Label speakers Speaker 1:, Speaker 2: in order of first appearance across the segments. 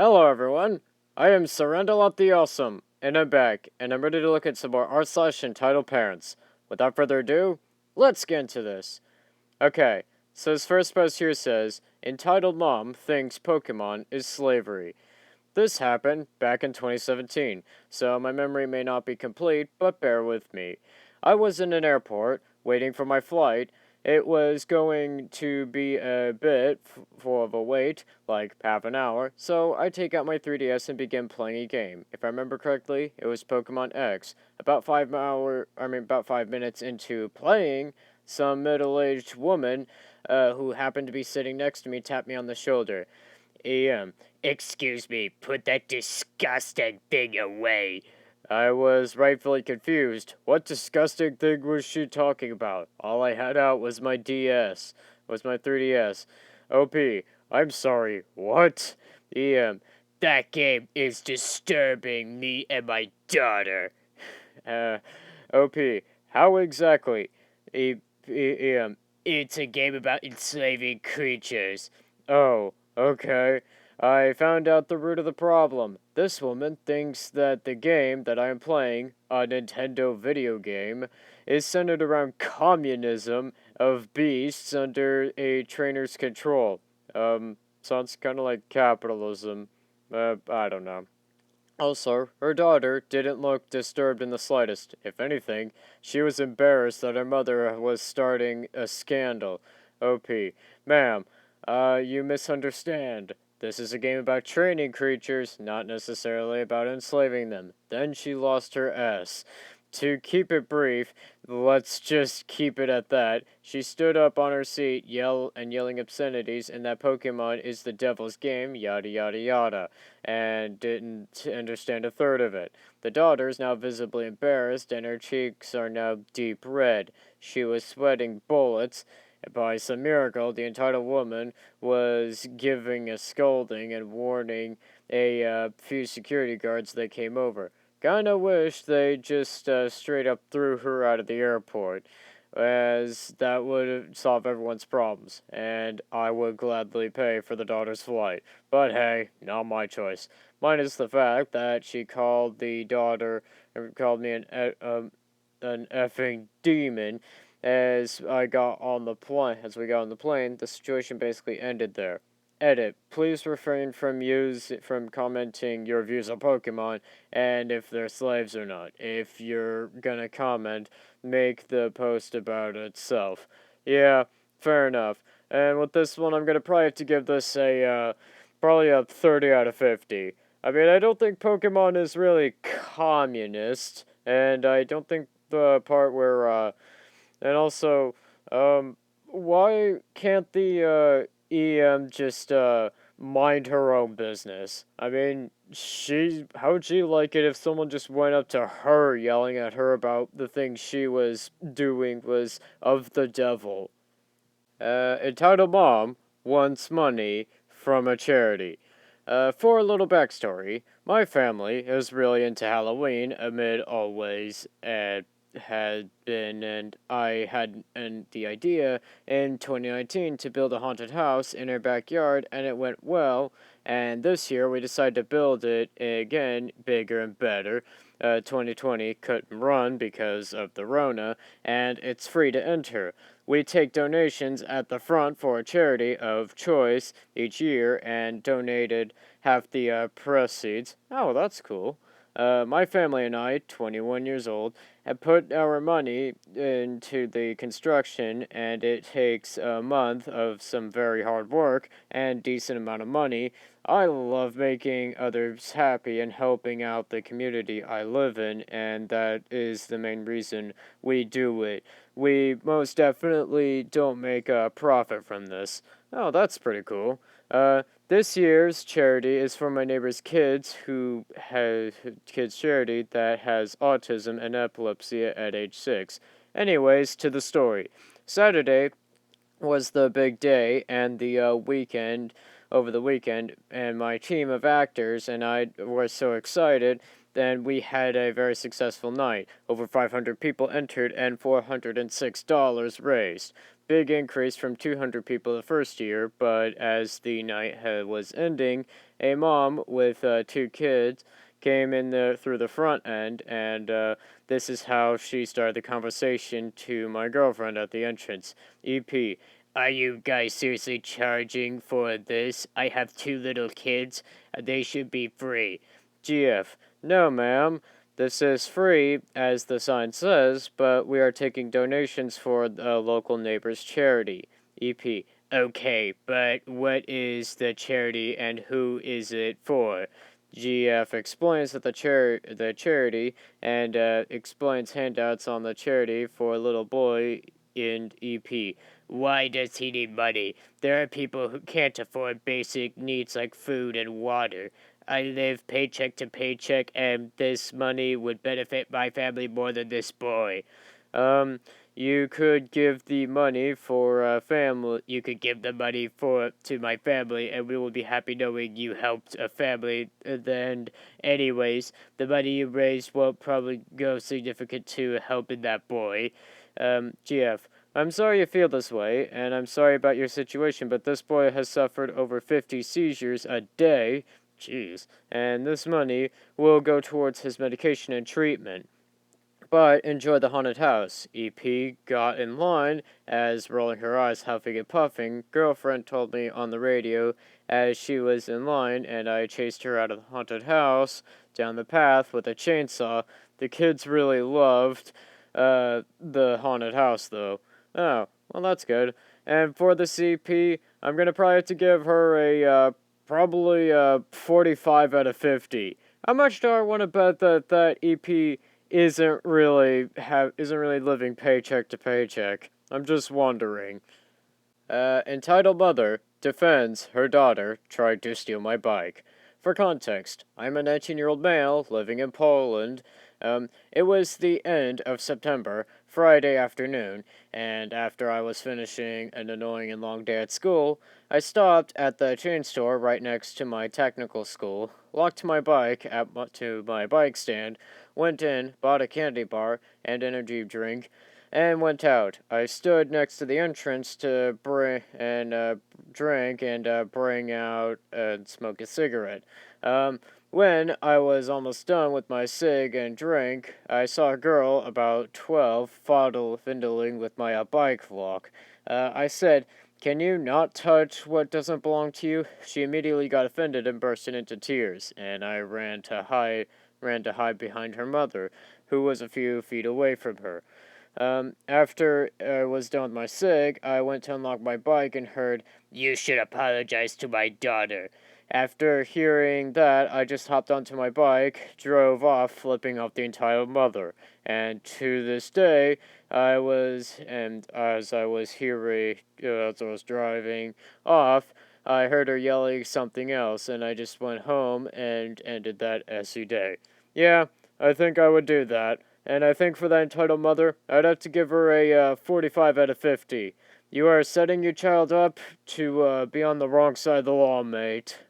Speaker 1: Hello everyone, I am Surrendalot the Awesome, and I'm back, and I'm ready to look at some more r/Entitled Parents. Without further ado, let's get into this. Okay, so this first post here says, Entitled Mom thinks Pokemon is slavery. This happened back in 2017, so my memory may not be complete, but bear with me. I was in an airport, waiting for my flight. It was going to be a bit full of a wait, like half an hour, so I take out my 3DS and begin playing a game. If I remember correctly, it was Pokemon X. About 5 minutes into playing, some middle-aged woman, who happened to be sitting next to me, tapped me on the shoulder. Excuse me, put that disgusting thing away. I was rightfully confused. What disgusting thing was she talking about? All I had out was my 3DS. OP, I'm sorry, what? That game is disturbing me and my daughter. Uh, OP, how exactly? E- it's a game about enslaving creatures. Oh, okay. I found out the root of the problem. This woman thinks that the game that I am playing, a Nintendo video game, is centered around communism of beasts under a trainer's control. Sounds kind of like capitalism. I don't know. Also, her daughter didn't look disturbed in the slightest. If anything, she was embarrassed that her mother was starting a scandal. OP, ma'am, you misunderstand. This is a game about training creatures, not necessarily about enslaving them. Then she lost her S. To keep it brief, let's just keep it at that. She stood up on her seat, yelling obscenities, and that Pokemon is the devil's game, yada yada yada, and didn't understand a third of it. The daughter is now visibly embarrassed, and her cheeks are now deep red. She was sweating bullets. By some miracle, the entitled woman was giving a scolding and warning a few security guards that came over. Kinda wish they just straight up threw her out of the airport, as that would solve everyone's problems, and I would gladly pay for the daughter's flight. But hey, not my choice. Minus the fact that she called the daughter, called me an effing demon, as we got on the plane. The situation basically ended there. Edit. Please refrain from commenting your views on Pokemon and if they're slaves or not. If you're gonna comment, make the post about itself. Yeah, fair enough. And with this one, I'm gonna probably have to give this probably a 30 out of 50. I mean, I don't think Pokemon is really communist, and I don't think the part where, and also, why can't the EM just mind her own business? I mean, how would she like it if someone just went up to her yelling at her about the thing she was doing was of the devil? Entitled Mom wants money from a charity. For a little backstory, my family is really into Halloween amid always had been, and I had the idea in 2019 to build a haunted house in our backyard, and it went well. And this year we decided to build it again, bigger and better. 2020 couldn't run because of the Rona, and it's free to enter. We take donations at the front for a charity of choice each year and donated half the proceeds. Oh, that's cool. My family and I, 21 years old, have put our money into the construction, and it takes a month of some very hard work and decent amount of money. I love making others happy and helping out the community I live in, and that is the main reason we do it. We most definitely don't make a profit from this. Oh, that's pretty cool. This year's charity is for my neighbor's kids who has kids charity that has autism and epilepsy at age 6. Anyways, to the story. Saturday was the big day and the weekend over the weekend, and my team of actors and I were so excited. Then we had a very successful night. Over 500 people entered and $406 raised. big increase from 200 people the first year, but as the night was ending, a mom with 2 kids came in through the front end, and this is how she started the conversation to my girlfriend at the entrance. EP, are you guys seriously charging for this? I have 2 little kids. They should be free. GF, no, ma'am. This is free, as the sign says, but we are taking donations for a local neighbor's charity. EP, okay, but what is the charity and who is it for? GF explains that the charity and explains handouts on the charity for a little boy in EP. Why does he need money? There are people who can't afford basic needs like food and water. I live paycheck to paycheck, and this money would benefit my family more than this boy. Um, you could give the money for family. You could give the money to my family, and we will be happy knowing you helped a family. And anyways, the money you raise won't probably go significant to helping that boy. GF. I'm sorry you feel this way, and I'm sorry about your situation, but this boy has suffered over 50 seizures a day. Jeez. And this money will go towards his medication and treatment. But enjoy the haunted house. EP got in line as, rolling her eyes, huffing and puffing, girlfriend told me on the radio as she was in line, and I chased her out of the haunted house down the path with a chainsaw. The kids really loved the haunted house, though. Oh, well, that's good. And for the CP, I'm gonna probably have to give her a probably 45 out of 50. How much do I want to bet that EP isn't really living paycheck to paycheck? I'm just wondering. Entitled Mother defends her daughter tried to steal my bike. For context, I'm a 19-year-old male living in Poland. It was the end of September, Friday afternoon, and after I was finishing an annoying and long day at school, I stopped at the chain store right next to my technical school, locked my bike to my bike stand, went in, bought a candy bar and energy drink, and went out. I stood next to the entrance to drink and bring out and smoke a cigarette. When I was almost done with my cig and drink, I saw a girl about 12 fiddling with my bike lock. I said, "Can you not touch what doesn't belong to you?" She immediately got offended and bursted into tears, and I ran to hide behind her mother, who was a few feet away from her. After I was done with my cig, I went to unlock my bike and heard, "You should apologize to my daughter." After hearing that, I just hopped onto my bike, drove off, flipping off the entitled mother. And to this day, as I was driving off, I heard her yelling something else, and I just went home and ended that essay day. Yeah, I think I would do that. And I think for that entitled mother, I'd have to give her a 45 out of 50. You are setting your child up to be on the wrong side of the law, mate.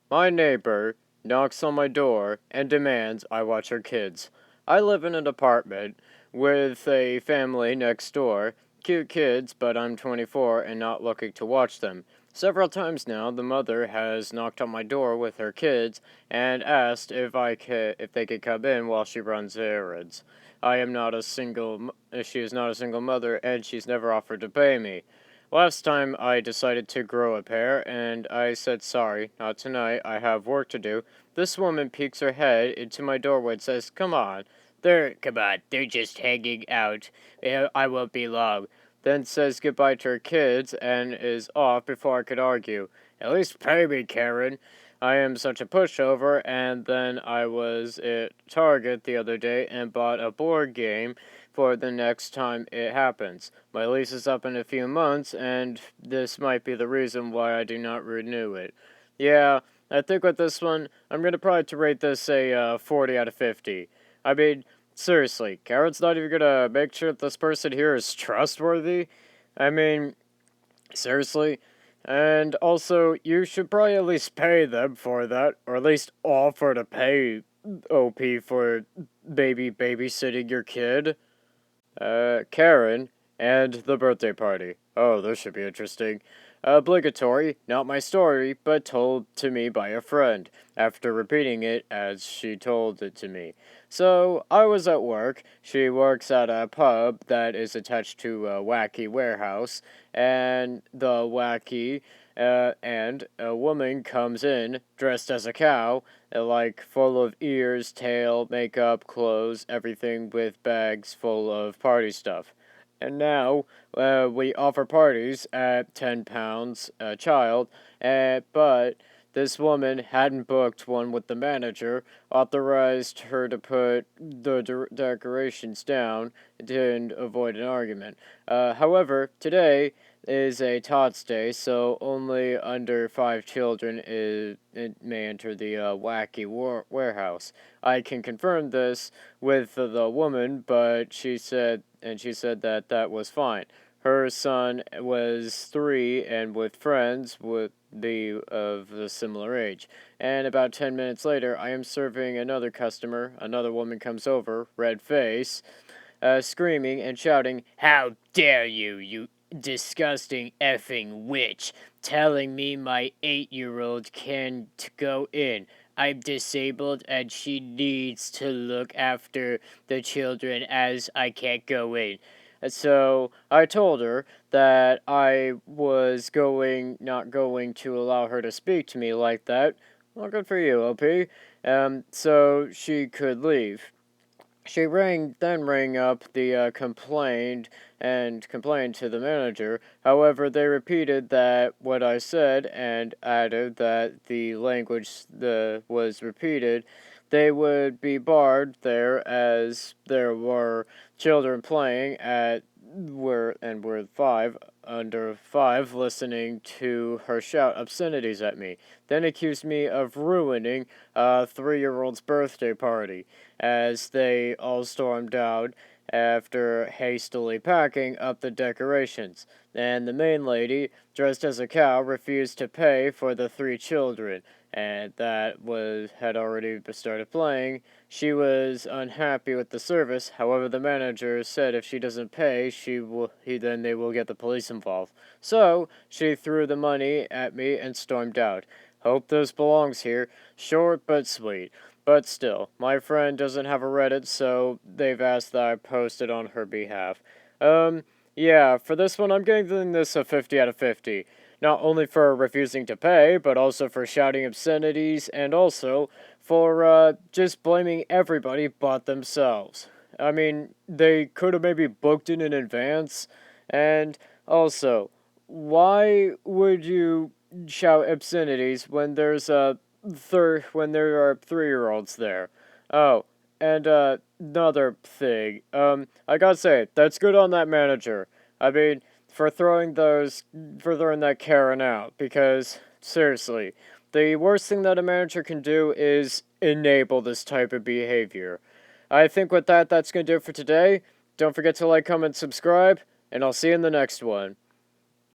Speaker 1: My neighbor knocks on my door and demands I watch her kids. I live in an apartment with a family next door. Cute kids, but I'm 24 and not looking to watch them. Several times now, the mother has knocked on my door with her kids and asked if they could come in while she runs errands. She is not a single mother, and she's never offered to pay me. Last time I decided to grow a pair, and I said sorry, not tonight, I have work to do. This woman peeks her head into my doorway and says, come on, they're just hanging out. I won't be long. Then says goodbye to her kids and is off before I could argue. At least pay me, Karen. I am such a pushover, and then I was at Target the other day and bought a board game for the next time it happens. My lease is up in a few months, and this might be the reason why I do not renew it. Yeah, I think with this one, I'm gonna probably have to rate this a 40 out of 50. I mean, seriously, Karen's not even gonna make sure that this person here is trustworthy? I mean, seriously? And also, you should probably at least pay them for that, or at least offer to pay OP for babysitting your kid. Karen and the birthday party. Oh, this should be interesting. Obligatory, not my story, but told to me by a friend, after repeating it as she told it to me. So, I was at work. She works at a pub that is attached to a wacky warehouse, and and a woman comes in, dressed as a cow, like full of ears, tail, makeup, clothes, everything with bags full of party stuff. And now we offer parties at £10 a child, but this woman hadn't booked one with the manager, authorized her to put the decorations down, and avoid an argument. However, today is a Tots Day, so only under 5 children may enter the wacky warehouse. I can confirm this with the woman, but she said that that was fine. Her son was 3 and with friends would be of a similar age. And about 10 minutes later, I am serving another customer. Another woman comes over, red face, screaming and shouting, "How dare you, you disgusting effing witch, telling me my 8-year-old can't go in. I'm disabled and she needs to look after the children as I can't go in." And so I told her that I was not going to allow her to speak to me like that. Well, good for you, OP. So she could leave. Then rang up the complained to the manager. However, they repeated that what I said and added that the language was repeated. They would be barred there as there were children playing at were under 5 listening to her shout obscenities at me. Then accused me of ruining a 3-year-old's birthday party as they all stormed out after hastily packing up the decorations. And the main lady, dressed as a cow, refused to pay for the 3 children, and had already started playing. She was unhappy with the service. However, the manager said if she doesn't pay, they will get the police involved. So she threw the money at me and stormed out. Hope this belongs here. Short but sweet. But still, my friend doesn't have a Reddit, so they've asked that I post it on her behalf. Um, yeah, for this one, I'm giving this a 50 out of 50. Not only for refusing to pay, but also for shouting obscenities, and also for just blaming everybody but themselves. I mean, they could have maybe booked it in advance, and also, why would you shout obscenities when there are 3-year-olds there? Oh, and another thing. I gotta say, that's good on that manager. I mean, for throwing that Karen out, because seriously, the worst thing that a manager can do is enable this type of behavior. I think with that, that's gonna do it for today. Don't forget to like, comment, subscribe, and I'll see you in the next one.